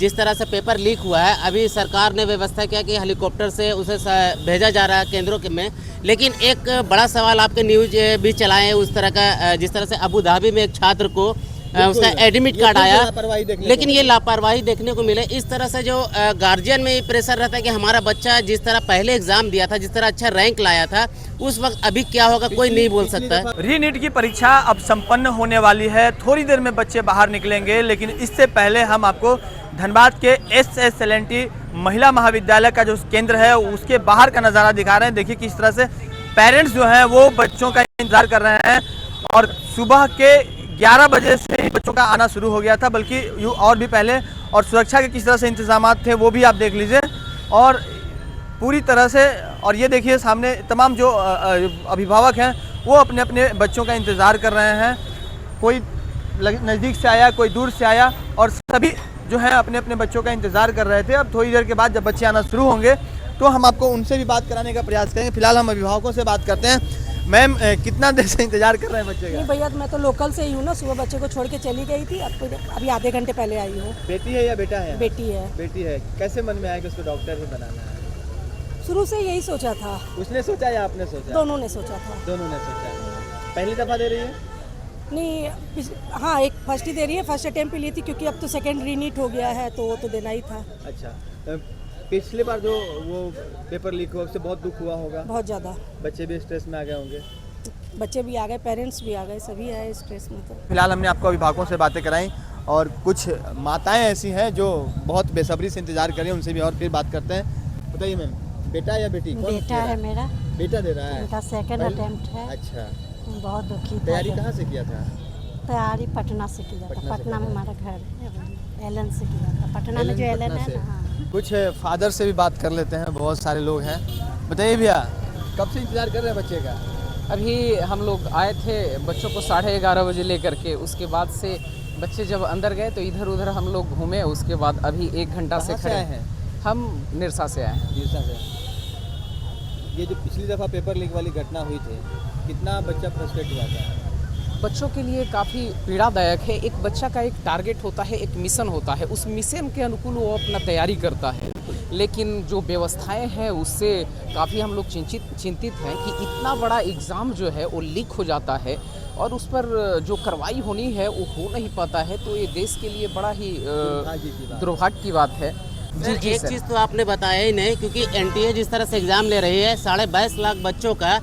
जिस तरह से पेपर लीक हुआ है, अभी सरकार ने व्यवस्था किया कि हेलीकॉप्टर से उसे भेजा जा रहा है केंद्रों के में। लेकिन एक बड़ा सवाल आपके न्यूज भी चलाए हैं उस तरह का, जिस तरह से अबू धाबी में एक छात्र को उसका एडमिट कार्ड आया, लेकिन ये लापरवाही देखने को मिले। इस तरह से जो गार्जियन में प्रेशर रहता है कि हमारा बच्चा जिस तरह पहले एग्जाम दिया था, जिस तरह अच्छा रैंक लाया था, उस वक्त अभी क्या होगा कोई नहीं बोल सकता। री-नीट की परीक्षा अब संपन्न होने वाली है, थोड़ी देर में बच्चे बाहर निकलेंगे, लेकिन इससे पहले हम आपको धनबाद के SSLNT महिला महाविद्यालय का जो केंद्र है उसके बाहर का नज़ारा दिखा रहे हैं। देखिए किस तरह से पेरेंट्स जो हैं वो बच्चों का इंतजार कर रहे हैं, और सुबह के 11 बजे से ही बच्चों का आना शुरू हो गया था, बल्कि और भी पहले। और सुरक्षा के किस तरह से इंतजाम थे वो भी आप देख लीजिए, और पूरी तरह से। और ये देखिए सामने तमाम जो अभिभावक हैं वो अपने अपने बच्चों का इंतज़ार कर रहे हैं। कोई नज़दीक से आया, कोई दूर से आया, और सभी जो है अपने अपने बच्चों का इंतज़ार कर रहे थे। अब थोड़ी देर के बाद जब बच्चे आना शुरू होंगे तो हम आपको उनसे भी बात कराने का प्रयास करेंगे। फिलहाल हम अभिभावकों से बात करते हैं। मैम, कितना देर से इंतजार कर रहे हैं बच्चे का? नहीं भैया, मैं तो लोकल से ही हूँ ना, सुबह बच्चे को छोड़ के चली गई थी, अभी आधे घंटे पहले आई हूँ। बेटी है या बेटा है? बेटी है। बेटी है। कैसे मन में आया कि उसको डॉक्टर ही बनाना है? शुरू से यही सोचा था। उसने सोचा या आपने सोचा? दोनों ने सोचा था। दोनों ने सोचा। पहली दफ़ा दे रही है? नहीं, हाँ, एक फर्स्ट ही दे रही है। फर्स्ट अटेम्प्ट पे ली थी, क्योंकि अब तो सेकंड रीनीट हो गया है, तो वो तो देना ही था। अच्छा, पिछली बार जो वो पेपर लीक हुआ उससे बहुत दुख हुआ होगा? बहुत ज़्यादा। बच्चे भी स्ट्रेस में आ गए होंगे? बच्चे भी आ गए, पेरेंट्स भी आ गए, सभी आए स्ट्रेस में। तो फिलहाल हमने आपको अभिभावकों से बातें कराई, और कुछ माताएं ऐसी हैं जो बहुत बेसब्री से इंतजार कर रही हैं, उनसे भी और फिर बात करते हैं। बताइए मैम, बेटा या बेटी? बेटा है मेरा। बेटा दे रहा है? उनका सेकंड अटेम्प्ट है। अच्छा, बहुत दुखी था। तैयारी कहाँ से किया था? तैयारी पटना से किया था। पटना में हमारा घर है, एलन से किया था। पटना में जो एलन है ना। हाँ। कुछ फादर से भी बात कर लेते हैं, बहुत सारे लोग हैं। बताइए भैया, कब से इंतजार कर रहे हैं बच्चे का? अभी हम लोग आए थे बच्चों को 11:30 बजे लेकर के, उसके बाद से बच्चे जब अंदर गए तो इधर उधर हम लोग घूमे, उसके बाद अभी 1 घंटा से खड़े हैं। हम निरसा से आए हैं। निरसा से। ये जो पिछली दफ़ा पेपर लीक वाली घटना हुई थी, कितना बच्चा फ्रस्ट्रेट हुआ था? बच्चों के लिए काफ़ी पीड़ादायक है। एक बच्चा का एक टारगेट होता है, एक मिशन होता है, उस मिशन के अनुकूल वो अपना तैयारी करता है, लेकिन जो व्यवस्थाएं हैं उससे काफ़ी हम लोग चिंतित हैं कि इतना बड़ा एग्ज़ाम जो है वो लीक हो जाता है, और उस पर जो कार्रवाई होनी है वो हो नहीं पाता है। तो ये देश के लिए बड़ा ही दुर्भाग्य की बात है। जी, एक चीज़ तो आपने बताया ही नहीं, क्योंकि NTA जिस तरह से एग्ज़ाम ले रही है, 22.5 लाख बच्चों का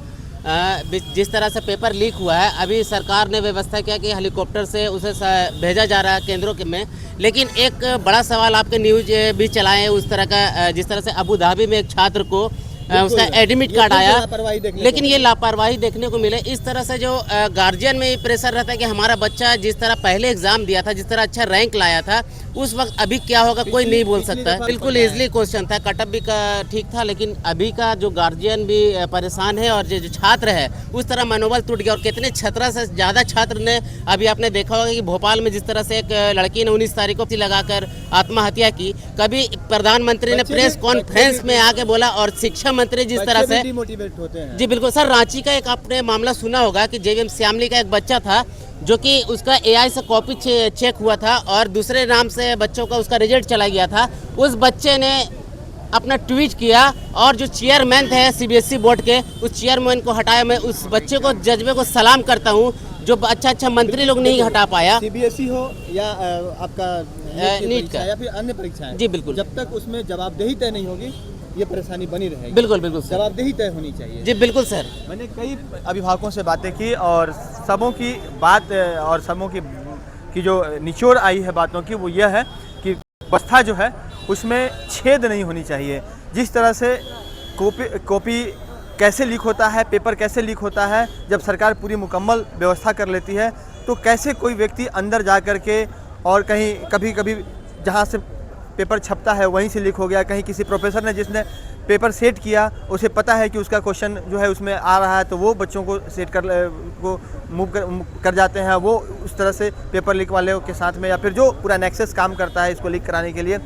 जिस तरह से पेपर लीक हुआ है, अभी सरकार ने व्यवस्था किया कि हेलीकॉप्टर से उसे भेजा जा रहा है केंद्रों के में। लेकिन एक बड़ा सवाल आपके न्यूज भी चलाए हैं उस तरह का, जिस तरह से अबू धाबी में एक छात्र को उसका एडमिट कार्ड आया, लेकिन ये लापरवाही देखने को मिले। इस तरह से जो गार्जियन में प्रेशर रहता है कि हमारा बच्चा जिस तरह पहले एग्जाम दिया था, जिस तरह अच्छा रैंक लाया था, उस वक्त अभी क्या होगा कोई नहीं बोल सकता। बिल्कुल इजली क्वेश्चन था, कटअप भी ठीक था, लेकिन अभी का जो गार्जियन भी परेशान है, और जो छात्र है उस तरह मनोबल टूट गया। और कितने 17 से ज़्यादा छात्र ने, अभी आपने देखा होगा कि भोपाल में जिस तरह से एक लड़की ने 19 तारीख को लगाकर आत्महत्या की, कभी प्रधानमंत्री ने प्रेस कॉन्फ्रेंस में आके बोला, और शिक्षा मंत्री जिस तरह से डिमोटिवेट होते हैं। जी बिल्कुल सर, रांची का एक आपने मामला सुना होगा कि JVM श्यामली का एक बच्चा था जो कि उसका AI से कॉपी चेक हुआ था, और दूसरे नाम से बच्चों का उसका रिजल्ट चला गया था। उस बच्चे ने अपना ट्वीट किया, और जो चेयरमैन थे CBSE बोर्ड के, उस चेयरमैन को हटाया। मैं उस बच्चे को, जज्बे को सलाम करता हूँ, जो अच्छा मंत्री लोग नहीं हटा पाया। CBSE हो या आपका नीट का या फिर अन्य परीक्षाएं, जी बिल्कुल, जब तक उसमें जवाबदेही तय नहीं होगी ये परेशानी बनी रहेगी। बिल्कुल बिल्कुल, जवाबदेही तय होनी चाहिए। जी बिल्कुल सर। मैंने कई अभिभावकों से बातें की, और सबों की बात और सबों की जो निचोड़ आई है बातों की, वो यह है कि व्यवस्था जो है उसमें छेद नहीं होनी चाहिए। जिस तरह से कॉपी कैसे लीक होता है, पेपर कैसे लीक होता है, जब सरकार पूरी मुकम्मल व्यवस्था कर लेती है, तो कैसे कोई व्यक्ति अंदर जा कर के, और कहीं कभी जहाँ से पेपर छपता है वहीं से लीक हो गया, कहीं किसी प्रोफेसर ने जिसने पेपर सेट किया उसे पता है कि उसका क्वेश्चन जो है उसमें आ रहा है, तो वो बच्चों को सेट मूव कर जाते हैं, वो उस तरह से पेपर लीक वाले के साथ में, या फिर जो पूरा नेक्सस काम करता है इसको लीक कराने के लिए,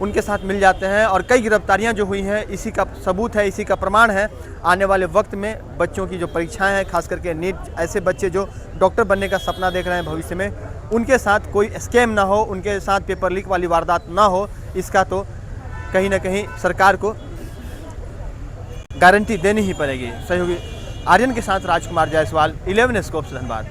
उनके साथ मिल जाते हैं। और कई गिरफ्तारियां जो हुई हैं इसी का सबूत है, इसी का प्रमाण है। आने वाले वक्त में बच्चों की जो परीक्षाएं हैं, खास करके नीट, ऐसे बच्चे जो डॉक्टर बनने का सपना देख रहे हैं भविष्य में, उनके साथ कोई स्कैम ना हो, उनके साथ पेपर लीक वाली वारदात ना हो, इसका तो कहीं ना कहीं सरकार को गारंटी देनी ही पड़ेगी। सहयोगी आर्यन के साथ राजकुमार जायसवाल, 11 स्कोप, धनबाद।